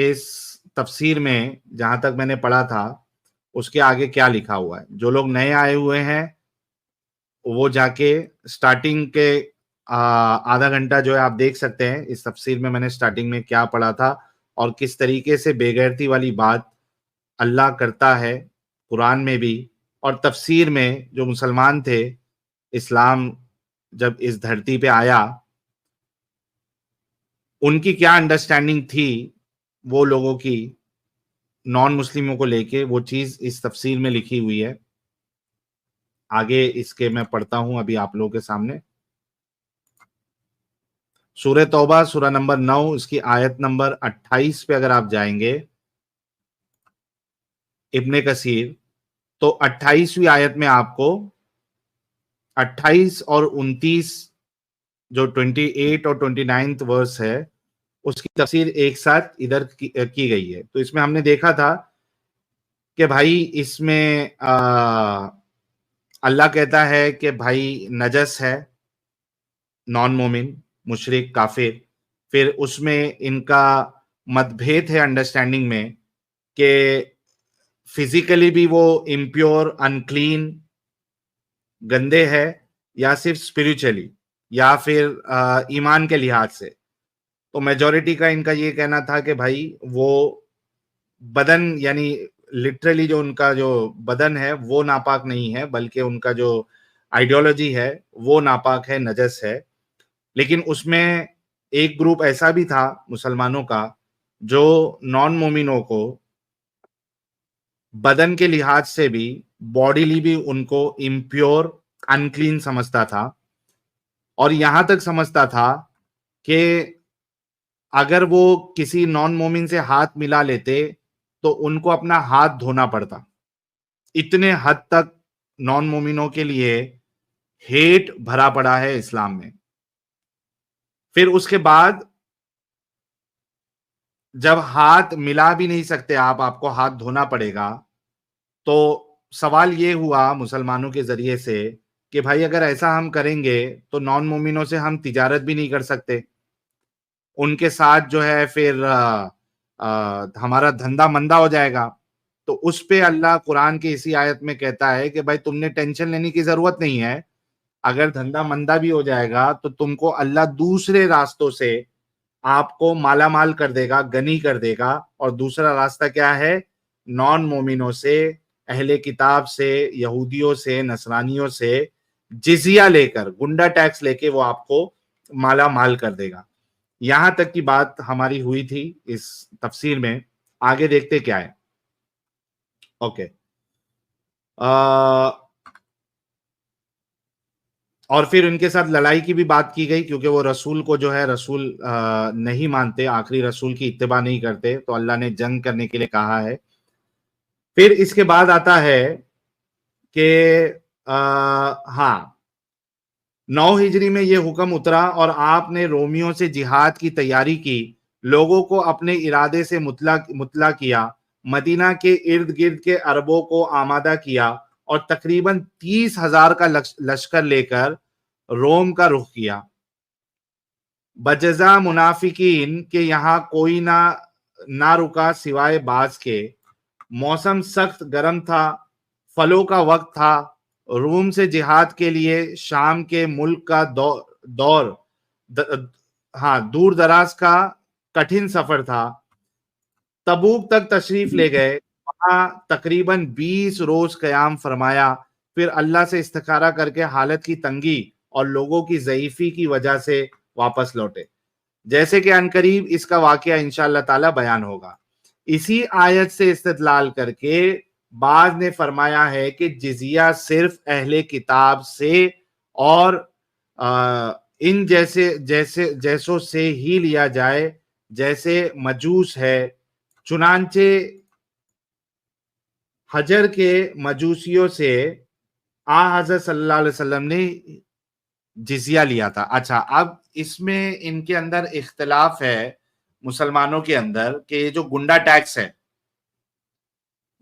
اس تفسیر میں جہاں تک میں نے پڑھا تھا اس کے آگے کیا لکھا ہوا ہے. جو لوگ نئے آئے ہوئے ہیں وہ جا کے سٹارٹنگ کے آدھا گھنٹہ جو ہے آپ دیکھ سکتے ہیں. اس تفسیر میں نے سٹارٹنگ میں کیا پڑھا تھا اور کس طریقے سے بے غیرتی والی بات اللہ کرتا ہے قرآن میں بھی اور تفسیر میں. جو مسلمان تھے اسلام جب اس دھرتی پہ آیا ان کی کیا انڈرسٹینڈنگ تھی وہ لوگوں کی نان مسلموں کو لے کے, وہ چیز اس تفسیر میں لکھی ہوئی ہے. آگے اس کے میں پڑھتا ہوں ابھی آپ لوگوں کے سامنے. سورہ توبہ سورہ نمبر 9 اس کی آیت نمبر 28 پہ اگر آپ جائیں گے ابن کثیر, تو 28ویں آیت میں آپ کو 28 اور 29 جو 28 اور 29 ورس ہے اس کی تفسیر ایک ساتھ ادھر کی گئی ہے. تو اس میں ہم نے دیکھا تھا کہ بھائی اس میں اللہ کہتا ہے کہ بھائی نجس ہے نان مومن مشرک کافر. پھر اس میں ان کا مت بھید ہے انڈرسٹینڈنگ میں کہ فزیکلی بھی وہ امپیور انکلین گندے ہے یا صرف اسپرچولی یا پھر ایمان کے لحاظ سے. تو میجورٹی کا ان کا یہ کہنا تھا کہ بھائی وہ بدن یعنی لٹرلی جو ان کا جو بدن ہے وہ ناپاک نہیں ہے بلکہ ان کا جو آئیڈیالوجی ہے وہ ناپاک ہے, نجس ہے. لیکن اس میں ایک گروپ ایسا بھی تھا مسلمانوں کا جو نان مومنوں کو بدن کے لحاظ سے بھی باڈیلی بھی ان کو امپیور انکلین سمجھتا تھا اور یہاں تک سمجھتا تھا کہ اگر وہ کسی نان مومن سے ہاتھ ملا لیتے تو ان کو اپنا ہاتھ دھونا پڑتا. اتنے حد تک نان مومنوں کے لیے ہیٹ بھرا پڑا ہے اسلام میں. پھر اس کے بعد جب ہاتھ ملا بھی نہیں سکتے آپ کو ہاتھ دھونا پڑے گا, تو سوال یہ ہوا مسلمانوں کے ذریعے سے کہ بھائی اگر ایسا ہم کریں گے تو نان مومنوں سے ہم تجارت بھی نہیں کر سکتے, ان کے ساتھ جو ہے پھر ہمارا دھندا مندہ ہو جائے گا. تو اس پہ اللہ قرآن کی اسی آیت میں کہتا ہے کہ بھائی تم نے ٹینشن لینے کی ضرورت نہیں ہے. اگر دھندا مندہ بھی ہو جائے گا تو تم کو اللہ دوسرے راستوں سے آپ کو مالا مال کر دے گا, غنی کر دے گا. اور دوسرا راستہ کیا ہے؟ نان مومنوں سے, اہل کتاب سے, یہودیوں سے, نصرانیوں سے جزیہ لے کر, گنڈا ٹیکس لے کے وہ آپ کو مالا مال کر دے گا. یہاں تک کی بات ہماری ہوئی تھی اس تفسیر میں. آگے دیکھتے کیا ہے. اوکے, اور پھر ان کے ساتھ لڑائی کی بھی بات کی گئی کیونکہ وہ رسول کو جو ہے رسول نہیں مانتے, آخری رسول کی اتباع نہیں کرتے, تو اللہ نے جنگ کرنے کے لیے کہا ہے. پھر اس کے بعد آتا ہے کہ 9 ہجری میں یہ حکم اترا اور آپ نے رومیوں سے جہاد کی تیاری کی, لوگوں کو اپنے ارادے سے مطلع کیا, مدینہ کے ارد گرد کے عربوں کو آمادہ کیا اور تقریباً 30,000 کا لشکر لے کر روم کا رخ کیا. بجزا منافقین کہ یہاں کوئی نہ رکا سوائے بعض کے. موسم سخت گرم تھا, فلوں کا وقت تھا. روم سے جہاد کے لیے شام کے ملک کا دور دراز کا کٹھن سفر تھا. تبوک تک تشریف لے گئے, وہاں تقریباً 20 روز قیام فرمایا. پھر اللہ سے استخارہ کر کے حالت کی تنگی اور لوگوں کی ضعیفی کی وجہ سے واپس لوٹے, جیسے کہ عنقریب اس کا واقعہ انشاءاللہ تعالی بیان ہوگا. اسی آیت سے استدلال کر کے بعض نے فرمایا ہے کہ جزیہ صرف اہل کتاب سے اور ان جیسوں سے ہی لیا جائے جیسے مجوس ہے. چنانچہ حجر کے مجوسیوں سے حضرت صلی اللہ علیہ وسلم نے جزیہ لیا تھا. اچھا, اب اس میں ان کے اندر اختلاف ہے مسلمانوں کے اندر کہ یہ جو گنڈا ٹیکس ہے,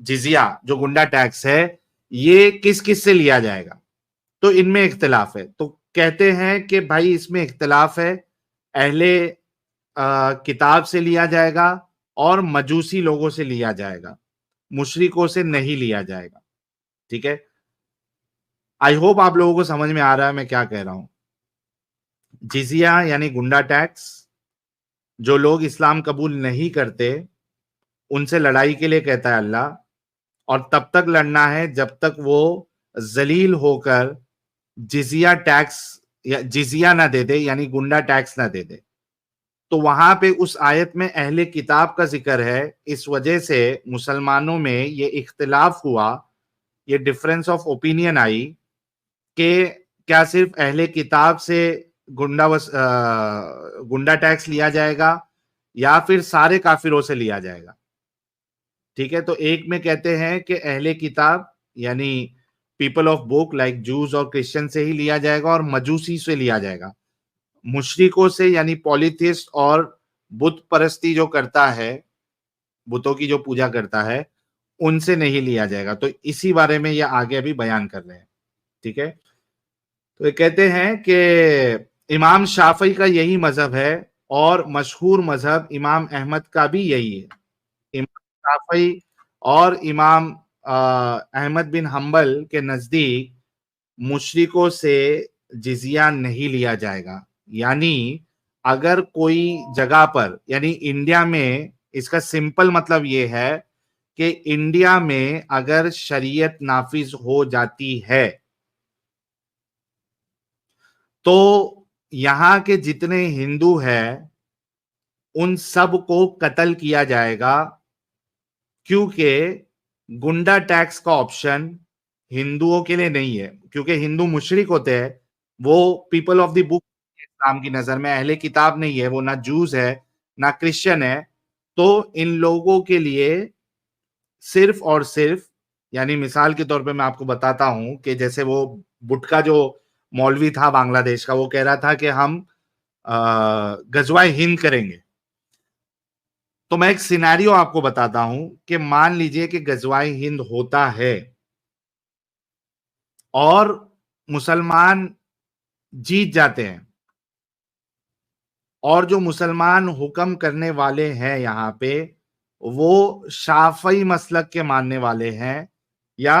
جزیہ جو گنڈا ٹیکس ہے, یہ کس کس سے لیا جائے گا. تو ان میں اختلاف ہے. تو کہتے ہیں کہ بھائی اس میں اختلاف ہے, اہل کتاب سے لیا جائے گا اور مجوسی لوگوں سے لیا جائے گا, مشرکوں سے نہیں لیا جائے گا. ٹھیک ہے, آئی ہوپ آپ لوگوں کو سمجھ میں آ رہا ہے میں کیا کہہ رہا ہوں. جزیہ یعنی گنڈا ٹیکس, جو لوگ اسلام قبول نہیں کرتے ان سے لڑائی کے لیے کہتا ہے اللہ, اور تب تک لڑنا ہے جب تک وہ ذلیل ہو کر جزیہ ٹیکس یا جزیہ نہ دے دے, یعنی گنڈا ٹیکس نہ دے دے. تو وہاں پہ اس آیت میں اہل کتاب کا ذکر ہے, اس وجہ سے مسلمانوں میں یہ اختلاف ہوا, یہ ڈفرنس آف اوپینین آئی کہ کیا صرف اہل کتاب سے گنڈا ٹیکس لیا جائے گا یا پھر سارے کافروں سے لیا جائے گا. ٹھیک ہے, تو ایک میں کہتے ہیں کہ اہل کتاب یعنی پیپل آف بک لائک جوز اور کرسچن سے ہی لیا جائے گا, اور مجوسی سے لیا جائے گا. مشرکوں سے یعنی پولیتھسٹ اور بت پرستی جو کرتا ہے, بتوں کی جو پوجا کرتا ہے, ان سے نہیں لیا جائے گا. تو اسی بارے میں یہ آگے ابھی بیان کر رہے ہیں. ٹھیک ہے, تو یہ کہتے ہیں کہ امام شافعی کا یہی مذہب ہے, اور مشہور مذہب امام احمد کا بھی یہی ہے. امام شافعی اور امام احمد بن حنبل کے نزدیک مشرکوں سے جزیہ نہیں لیا جائے گا. یعنی اگر کوئی جگہ پر, یعنی انڈیا میں, اس کا سمپل مطلب یہ ہے کہ انڈیا میں اگر شریعت نافذ ہو جاتی ہے تو یہاں کے جتنے ہندو ہیں ان سب کو قتل کیا جائے گا, کیونکہ گنڈا ٹیکس کا آپشن ہندوؤں کے لیے نہیں ہے. کیونکہ ہندو مشرک ہوتے ہیں, وہ پیپل آف دی بک اسلام کی نظر میں اہل کتاب نہیں ہے, وہ نہ جوز ہے نہ کرسچن ہے. تو ان لوگوں کے لیے صرف اور صرف, یعنی مثال کے طور پہ میں آپ کو بتاتا ہوں کہ جیسے وہ بٹکا جو مولوی تھا بنگلہ دیش کا, وہ کہہ رہا تھا کہ ہم غزوہ ہند کریں گے. تو میں ایک سینیریو آپ کو بتاتا ہوں کہ مان لیجئے کہ غزوہ ہند ہوتا ہے اور مسلمان جیت جاتے ہیں, اور جو مسلمان حکم کرنے والے ہیں یہاں پہ وہ شافعی مسلک کے ماننے والے ہیں یا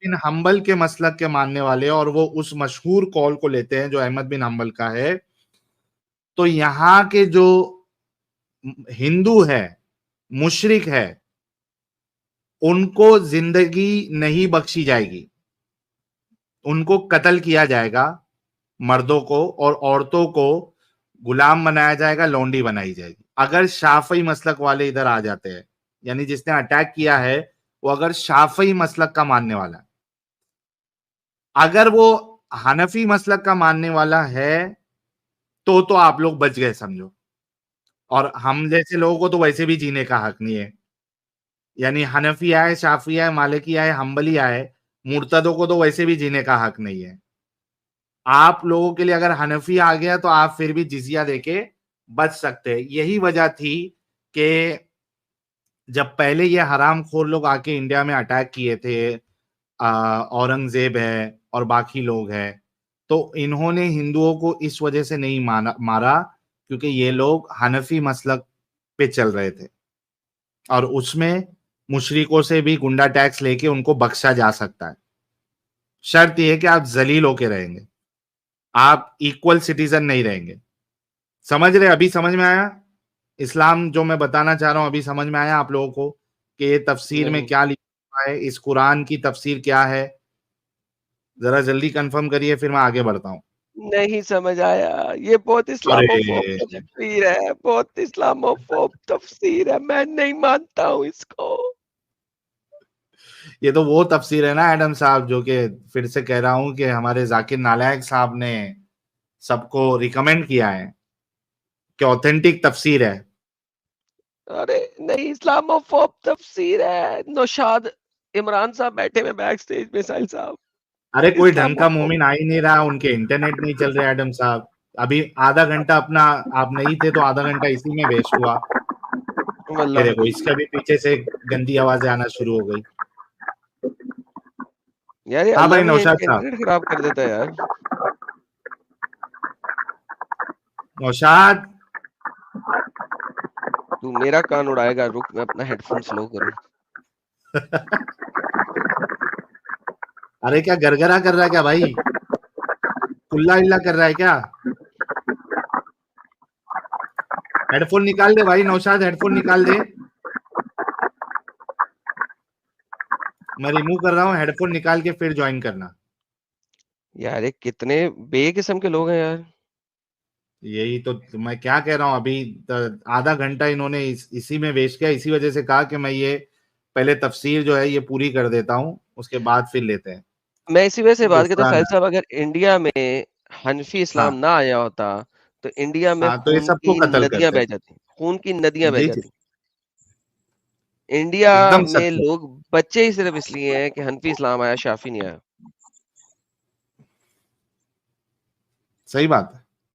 بن حنبل کے مسلک کے ماننے والے, اور وہ اس مشہور قول کو لیتے ہیں جو احمد بن حنبل کا ہے. تو یہاں کے جو ہندو ہے, مشرک ہے, ان کو زندگی نہیں بخشی جائے گی, ان کو قتل کیا جائے گا, مردوں کو, اور عورتوں کو غلام بنایا جائے گا, لونڈی بنائی جائے گی. اگر شافعی مسلک والے ادھر آ جاتے ہیں, یعنی جس نے اٹیک کیا ہے وہ اگر شافعی مسلک کا ماننے والا ہے. اگر وہ حنفی مسلک کا ماننے والا ہے تو آپ لوگ بچ گئے سمجھو, اور ہم جیسے لوگوں کو تو ویسے بھی جینے کا حق نہیں ہے. یعنی حنفی آئے, شافعی آئے, مالکی آئے, حنبلی آئے, مرتدوں کو تو ویسے بھی جینے کا حق نہیں ہے. آپ لوگوں کے لیے اگر حنفی آ گیا تو آپ پھر بھی جزیہ دے کے بچ سکتے. یہی وجہ تھی کہ جب پہلے یہ حرام خور لوگ آ کے انڈیا میں اٹیک کیے تھے, اورنگزیب ہے اور باقی لوگ ہیں, تو انہوں نے ہندوؤں کو اس وجہ سے نہیں مارا کیونکہ یہ لوگ حنفی مسلک پہ چل رہے تھے, اور اس میں مشرکوں سے بھی گنڈا ٹیکس لے کے ان کو بخشا جا سکتا ہے. شرط یہ ہے کہ آپ ذلیل ہو کے رہیں گے, آپ ایکول سٹیزن نہیں رہیں گے. سمجھ رہے, ابھی سمجھ میں آیا اسلام جو میں بتانا چاہ رہا ہوں, ابھی سمجھ میں آیا آپ لوگوں کو کہ یہ تفسیر میں کیا لکھا ہے, اس قرآن کی تفسیر کیا ہے؟ ذرا جلدی کنفرم کریے پھر میں آگے بڑھتا ہوں. نہیں سمجھ آیا, یہ بہت اسلاموفوب تفسیر ہے, بہت اسلاموفوب تفسیر ہے, میں نہیں مانتا ہوں اس کو. یہ تو وہ تفسیر ہے نا ایڈم صاحب, جو کہ پھر سے کہہ رہا ہوں کہ ہمارے ذاکر نالائق صاحب نے سب کو ریکمینڈ کیا ہے کہ اوتھینٹک تفسیر ہے. ارے نہیں, اسلاموفوب تفسیر ہے. نوشاد عمران صاحب بیٹھے میں بیک سٹیج میں, ساحل صاحب. ارے کوئی ڈھنگ کا مومن آ ہی نہیں رہا, ان کے انٹرنیٹ نہیں چل رہے ایڈم صاحب. ابھی آدھا گھنٹہ اپنا آپ نہیں تھے تو آدھا گھنٹہ اسی میں ویسٹ ہوا. یہ دیکھو اس کے بھی پیچھے سے گندی آوازیں آنا شروع ہو گئی. یار ہاں اللہ بھائی بھی نوشاد صاحب, انٹرنیٹ خراب کر دیتا ہے یار. نوشاد تو میرا کان اڑائے گا، رک میں اپنا ہیڈ فون سلو کروں. ارے کیا گرگرا کر رہا ہے کیا بھائی؟ کلا ہلا کر رہا ہے کیا؟ ہیڈ فون نکال دے بھائی نوشاد، ہیڈ فون نکال دے. میں ریموو کر رہا ہوں، ہیڈ فون نکال کے پھر جوائن کرنا. یار یہ کتنے بے قسم کے لوگ ہیں یار. یہی تو میں کیا کہہ رہا ہوں، ابھی آدھا گھنٹہ انہوں نے اسی میں ویسٹ کیا. اسی وجہ سے کہا کہ میں یہ پہلے تفسیر جو ہے یہ پوری کر دیتا ہوں، اس کے بعد پھر لیتے ہیں. میں اسی وجہ سے بات کرتا ہوں غفران. ساحل صاحب، اگر انڈیا میں حنفی ہاں اسلام نہ آیا ہوتا تو انڈیا میں ہاں تو یہ خون سب کو کی قتل ندیاں کرتے. بہ جاتی، خون کی ندیاں بہ جی جی جاتی. انڈیا ایک دم میں سچ ہے. لوگ بچے ہی صرف اس لیے ہیں کہ حنفی اسلام آیا، شافی نہیں آیا. صحیح بات ہے.